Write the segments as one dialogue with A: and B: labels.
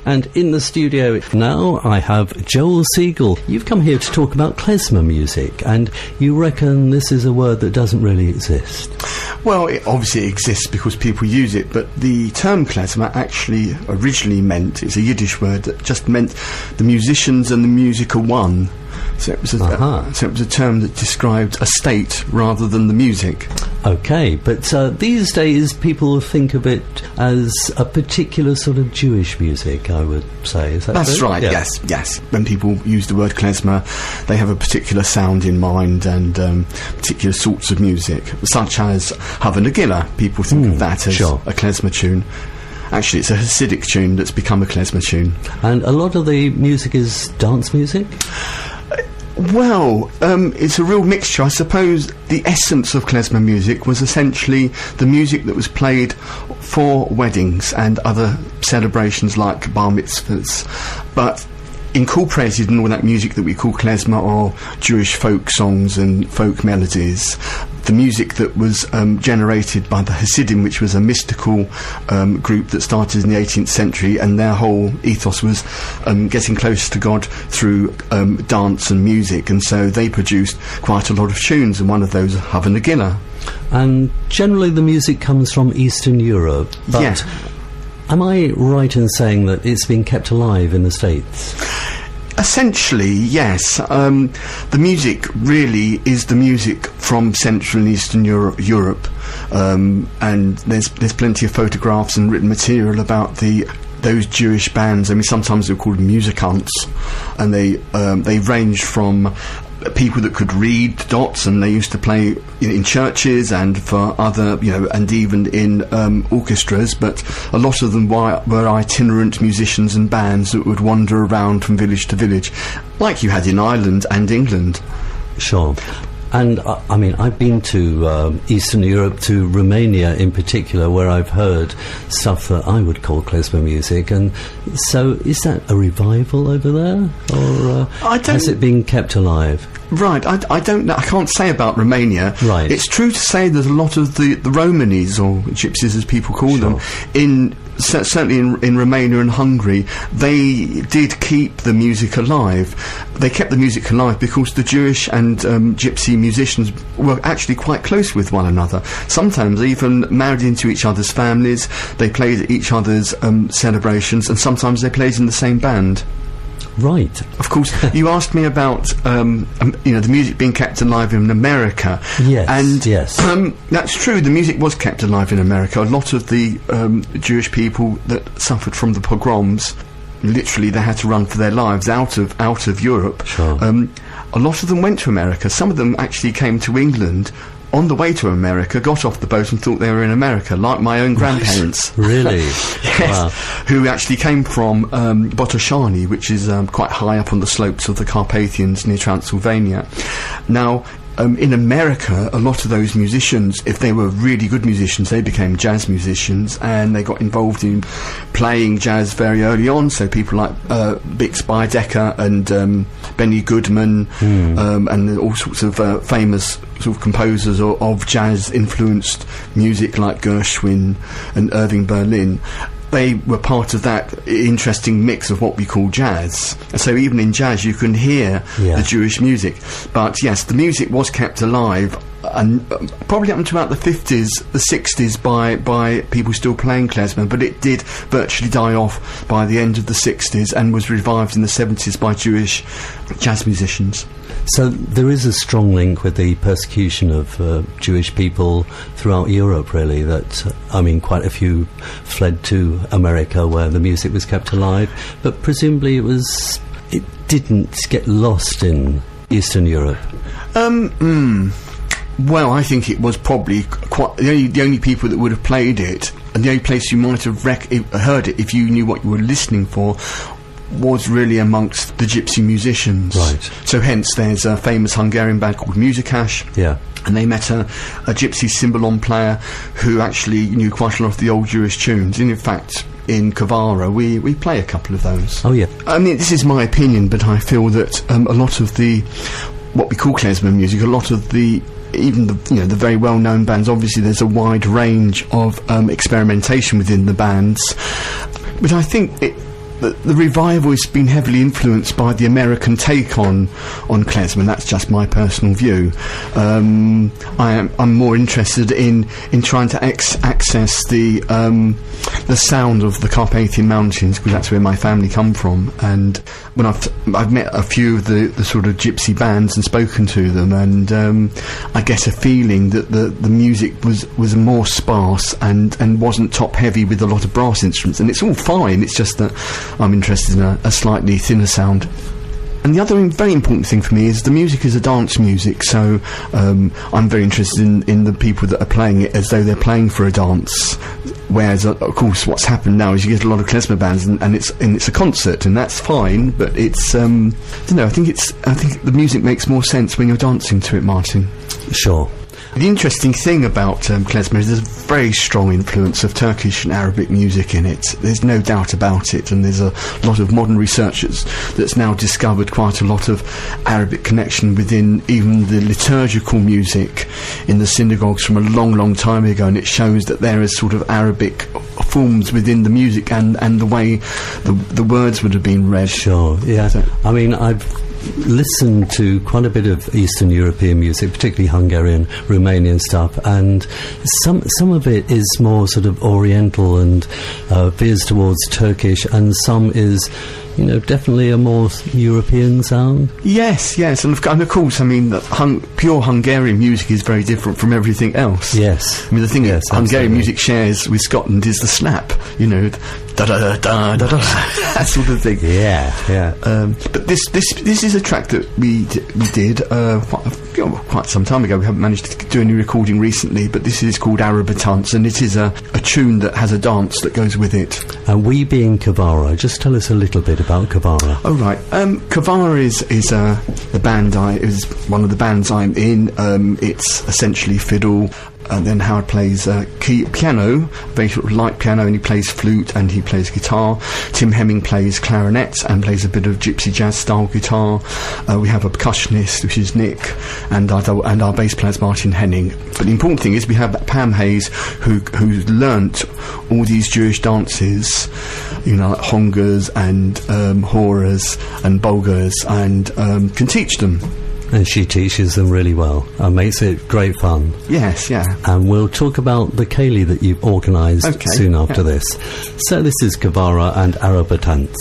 A: And in the studio now, I have Joel Segal. You've come here to talk about klezmer music, and you reckon this is a word that doesn't really exist?
B: Well, it obviously exists because people use it, but the term klezmer actually originally meant, it's a Yiddish word that just meant the musicians and the music are one. So it was a term that described a state rather than the music.
A: Okay, but these days people think of it as a particular sort of Jewish music, I would say. Is that
B: That's
A: true?
B: right,
A: Yeah.
B: yes. When people use the word klezmer, they have a particular sound in mind and particular sorts of music, such as Hava Nagila. People think of that as a klezmer tune. Actually, it's a Hasidic tune that's become a klezmer tune.
A: And a lot of the music is dance music?
B: Well, it's a real mixture. I suppose the essence of klezmer music was essentially the music that was played for weddings and other celebrations like bar mitzvahs, but incorporated in all that music that we call klezmer, or Jewish folk songs and folk melodies. The music that was generated by the Hasidim, which was a mystical group that started in the 18th century, and their whole ethos was getting close to God through dance and music, and so they produced quite a lot of tunes, and one of those, Hava Nagila.
A: And generally the music comes from Eastern Europe, but
B: Yeah.
A: am I right in saying that it's been kept alive in the States?
B: Essentially, yes. The music really is the music from Central and Eastern Europe, and there's plenty of photographs and written material about those Jewish bands. I mean, sometimes they're called musicants, and they range from people that could read dots, and they used to play in churches and for other, and even in orchestras, but a lot of them were itinerant musicians and bands that would wander around from village to village, like you had in Ireland and England.
A: Sure. And I mean, I've been to Eastern Europe, to Romania in particular, where I've heard stuff that I would call klezmer music. And so, is that a revival over there, or has it been kept alive?
B: Right, I don't know. I can't say about Romania.
A: Right.
B: It's true to say that a lot of the Romanies, or gypsies as people call them, certainly in Romania and Hungary, they did keep the music alive. They kept the music alive because the Jewish and gypsy musicians were actually quite close with one another. Sometimes even married into each other's families. They played at each other's celebrations, and sometimes they played in the same band.
A: Right.
B: Of course, you asked me about the music being kept alive in America.
A: Yes.
B: And
A: yes.
B: That's true. The music was kept alive in America. A lot of the Jewish people that suffered from the pogroms, literally, they had to run for their lives out of Europe.
A: Sure.
B: A lot of them went to America. Some of them actually came to England. On the way to America, got off the boat and thought they were in America, like my own grandparents.
A: Really?
B: Yes.
A: Wow.
B: Who actually came from Botoszani, which is quite high up on the slopes of the Carpathians near Transylvania. Now, in America, a lot of those musicians, if they were really good musicians, they became jazz musicians, and they got involved in playing jazz very early on. So people like Bix Beidecker and Benny Goodman, and all sorts of famous sort of composers of jazz-influenced music like Gershwin and Irving Berlin. They were part of that interesting mix of what we call jazz. And so even in jazz you can hear the Jewish music. But yes, the music was kept alive, and probably up until about the 50s, the 60s, by people still playing klezmer, but it did virtually die off by the end of the 60s and was revived in the 70s by Jewish jazz musicians.
A: So there is a strong link with the persecution of Jewish people throughout Europe, really, that, I mean, quite a few fled to America where the music was kept alive, but presumably it didn't get lost in Eastern Europe.
B: Well, I think it was probably quite the only people that would have played it, and the only place you might have heard it if you knew what you were listening for, was really amongst the gypsy musicians.
A: Right.
B: So hence there's a famous Hungarian band called Musicash.
A: Yeah.
B: And they met a gypsy cymbalom player who actually knew quite a lot of the old Jewish tunes. And in fact, in Kevara, we play a couple of those.
A: Oh, yeah.
B: I mean, this is my opinion, but I feel that a lot of what we call klezmer music, a lot of even the very well-known bands, obviously there's a wide range of experimentation within the bands, but I think the revival has been heavily influenced by the American take on klezmer. That's just my personal view. I'm more interested in trying to access the sound of the Carpathian Mountains, because that's where my family come from. And when I've met a few of the sort of gypsy bands and spoken to them, and I get a feeling that the music was more sparse and wasn't top heavy with a lot of brass instruments, and it's all fine. It's just that I'm interested in a slightly thinner sound. And the other very important thing for me is the music is a dance music, so I'm very interested in the people that are playing it as though they're playing for a dance. Whereas, of course, what's happened now is you get a lot of klezmer bands, and it's a concert, and that's fine. But it's I don't know. I think the music makes more sense when you're dancing to it, Martin.
A: Sure.
B: The interesting thing about klezmer is there's a very strong influence of Turkish and Arabic music in it. There's no doubt about it, and there's a lot of modern researchers that's now discovered quite a lot of Arabic connection within even the liturgical music in the synagogues from a long, long time ago, and it shows that there is sort of Arabic forms within the music and the way the words would have been read.
A: Sure, yeah. So, I mean, I've listened to quite a bit of Eastern European music, particularly Hungarian, Romanian stuff, and some of it is more sort of Oriental and veers towards Turkish, and some is, you know, definitely a more European sound.
B: Yes, and of course, I mean, pure Hungarian music is very different from everything else.
A: Yes.
B: I mean, the thing that Hungarian music shares with Scotland is the slap, you know, da-da-da-da, da-da, that sort of thing.
A: Yeah.
B: But this is a track that we did quite some time ago. We haven't managed to do any recording recently, but this is called Arabatans, and it is a tune that has a dance that goes with it.
A: And we being Kevara, just tell us a little bit about Kevara.
B: Oh right, Kevara is the band is one of the bands I'm in. It's essentially fiddle. And then Howard plays piano, very sort of light piano, and he plays flute and he plays guitar. Tim Hemming plays clarinet and plays a bit of gypsy jazz style guitar. We have a percussionist, which is Nick, and our bass player is Martin Henning. But the important thing is we have Pam Hayes, who's learnt all these Jewish dances, you know, like hongas and horas and bogas, and can teach them.
A: And she teaches them really well and makes it great fun.
B: Yes, yeah.
A: And we'll talk about the Ceilidh that you've organised soon after this. So this is Kevara and Arabatans.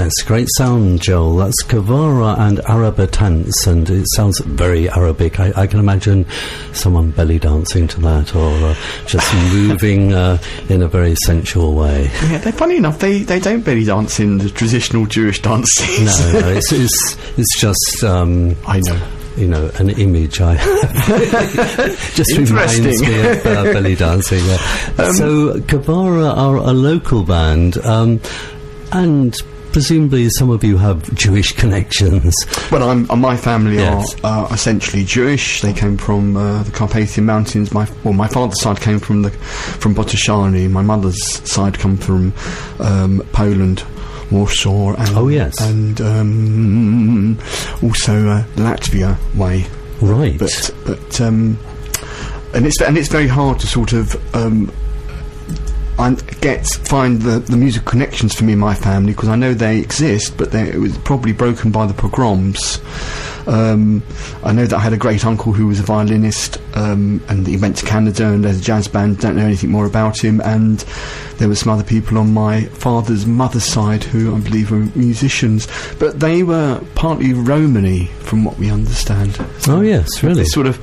A: Yes, great sound, Joel. That's Kevara and Arabatance, and it sounds very Arabic. I can imagine someone belly dancing to that, or just moving in a very sensual way.
B: Yeah, they're funny enough. They don't belly dance in the traditional Jewish dances.
A: No, it's just.
B: I know.
A: You know, an image I just reminds me of belly dancing. So Kevara are a local band, and presumably some of you have Jewish connections.
B: Well, my family
A: Yes.
B: are essentially Jewish. They came from the Carpathian Mountains. My father's side came from Botoshani. My mother's side come from Poland. Warsaw and also Latvia way,
A: right?
B: But and it's very hard to sort of find the musical connections for me and my family, because I know they exist, but it was probably broken by the pogroms. I know that I had a great uncle who was a violinist, and he went to Canada and has a jazz band. Don't know anything more about him. And there were some other people on my father's mother's side who I believe were musicians, but they were partly Romany, from what we understand.
A: Oh yes, really,
B: sort of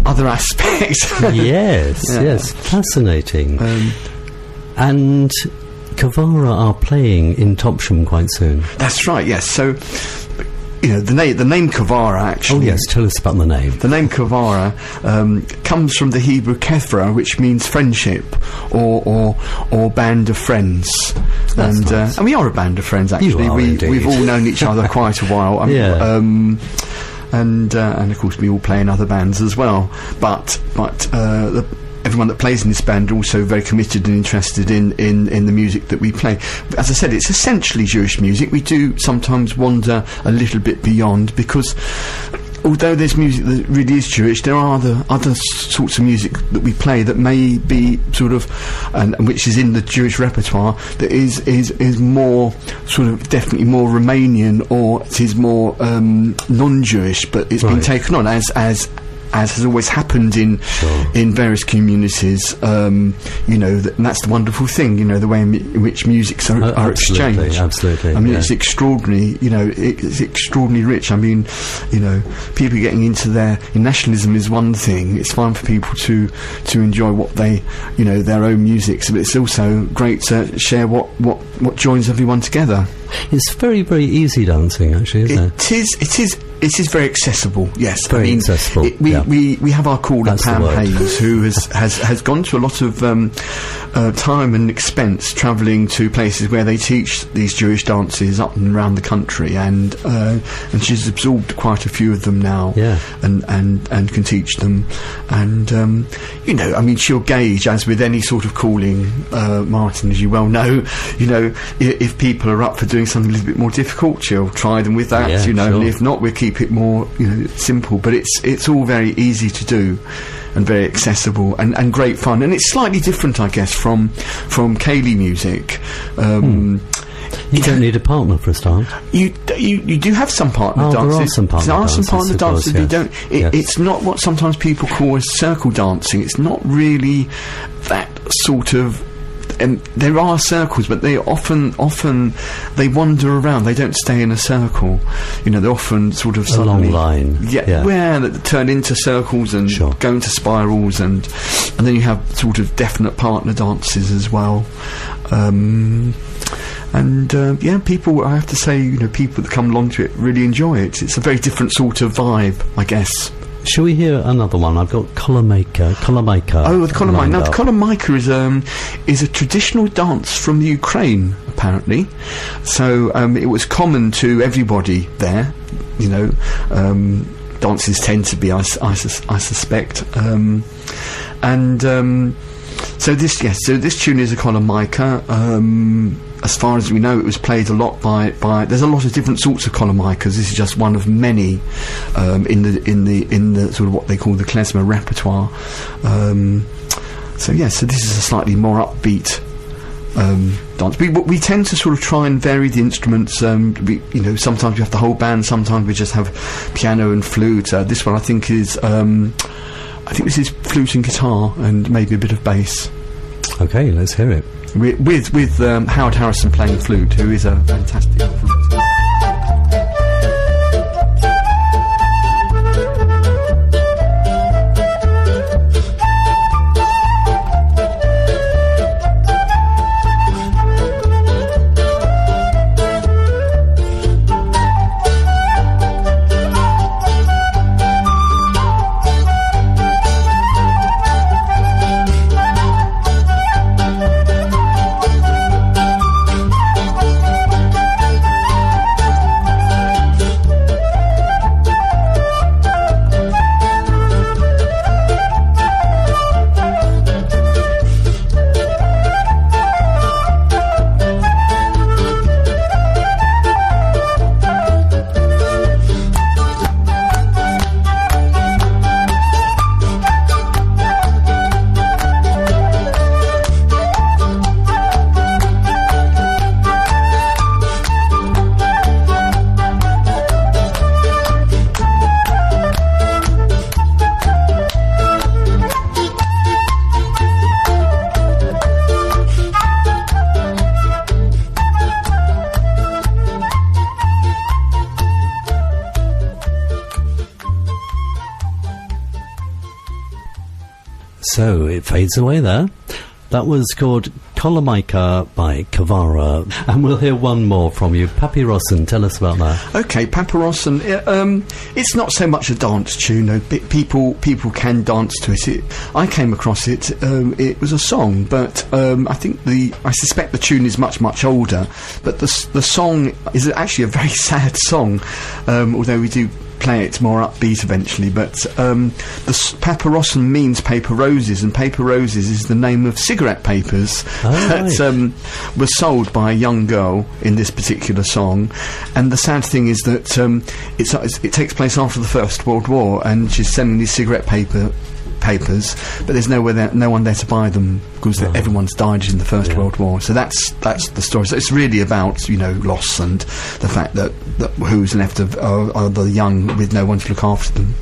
B: other aspects.
A: Yes, fascinating. And Kevara are playing in Topsham quite soon.
B: That's right. Yes. So, you know, the name Kevara, actually.
A: Oh yes, tell us about the name.
B: The name Kevara comes from the Hebrew Kevara, which means friendship or band of friends.
A: That's nice.
B: And we are a band of friends, actually.
A: You are, indeed.
B: We've all known each other quite a while. And of course we all play in other bands as well. But everyone that plays in this band are also very committed and interested in the music that we play. As I said, it's essentially Jewish music. We do sometimes wander a little bit beyond, because although there's music that really is Jewish, there are other sorts of music that we play that may be sort of, and which is in the Jewish repertoire, that is more sort of definitely more Romanian, or it is more non-Jewish, but it's been taken on as has always happened in various communities. You know, and that's the wonderful thing. You know, the way in which musics are exchanged.
A: Absolutely.
B: I mean, it's extraordinary. You know, it's extraordinarily rich. I mean, you know, people getting into nationalism is one thing. It's fine for people to enjoy what they, you know, their own music. But it's also great to share what joins everyone together.
A: It's very, very easy dancing, actually, isn't it?
B: It is very accessible. Yes,
A: very accessible.
B: We have our caller Pam Hayes, who has gone to a lot of time and expense travelling to places where they teach these Jewish dances up and around the country, and she's absorbed quite a few of them now.
A: Yeah.
B: and can teach them, and you know, I mean, she'll gauge, as with any sort of calling, Martin, as you well know, you know, if people are up for doing something a little bit more difficult, she'll try them with that, you know, and if not, we'll keep it more, you know, simple. But it's all very easy to do and very accessible and great fun, and it's slightly different, I guess, from Ceilidh music.
A: You don't need a partner for a start.
B: You do have some partner dances.
A: There are some partner dances.
B: You don't. It's not what sometimes people call as circle dancing. It's not really that sort of. And there are circles, but they often they wander around. They don't stay in a circle. You know, they're often sort of suddenly,
A: a long line.
B: Yeah, that turn into circles and go into spirals, and then you have sort of definite partner dances as well. People, I have to say, you know, people that come along to it really enjoy it. It's a very different sort of vibe, I guess.
A: Shall we hear another one? I've got Kolomyka.
B: Oh, the Kolomyka. Now, the Kolomyka is a traditional dance from Ukraine, apparently. So it was common to everybody there. You know, dances tend to be, I suspect. So this tune is a Kolomyka. As far as we know, it was played a lot by. There's a lot of different sorts of Kolomykas. This is just one of many in the sort of what they call the klezmer repertoire. So this is a slightly more upbeat dance. We tend to sort of try and vary the instruments. Sometimes we have the whole band. Sometimes we just have piano and flute. This one, I think, is. I think this is flute and guitar and maybe a bit of bass.
A: Okay, let's hear it.
B: with Howard Harrison playing flute, who is a fantastic flutist.
A: So it fades away there. That was called Kolomyka by Kevara, and we'll hear one more from you. Papyrossen, tell us about that.
B: Okay, Papyrossen, it's not so much a dance tune, though. People can dance to it. I came across it, it was a song, but I suspect the tune is much older, but the song is actually a very sad song, although we do play it more upbeat eventually, but the Papyrossen means paper roses, and paper roses is the name of cigarette papers that were sold by a young girl in this particular song. And the sad thing is that it takes place after the First World War, and she's selling these cigarette papers, but there's no one there to buy them because everyone's died in the First World War. So that's the story. So it's really about loss and the fact that who's left are the young with no one to look after them.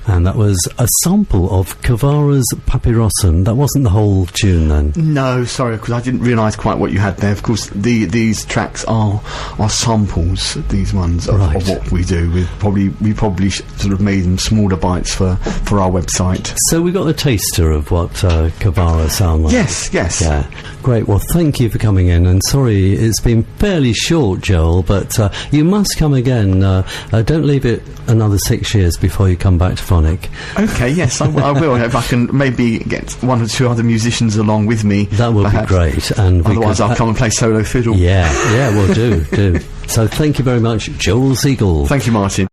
A: And that was a sample of Kevara's Papyrossen. That wasn't the whole tune then?
B: No, sorry, because I didn't realise quite what you had there. Of course, these tracks are samples, these ones, of what we do. We probably sort of made them smaller bites for our website.
A: So we got a taster of what Kevara sound like?
B: Yes.
A: Yeah, great. Well, thank you for coming in, and sorry it's been fairly short, Joel, but you must come again. Don't leave it another 6 years before you come back to Phonic.
B: Okay, yes, I will. If I can maybe get one or two other musicians along with me.
A: That would be great. And
B: otherwise I'll come and play solo fiddle.
A: Yeah, we'll do. So thank you very much, Joel Segal.
B: Thank you, Martin.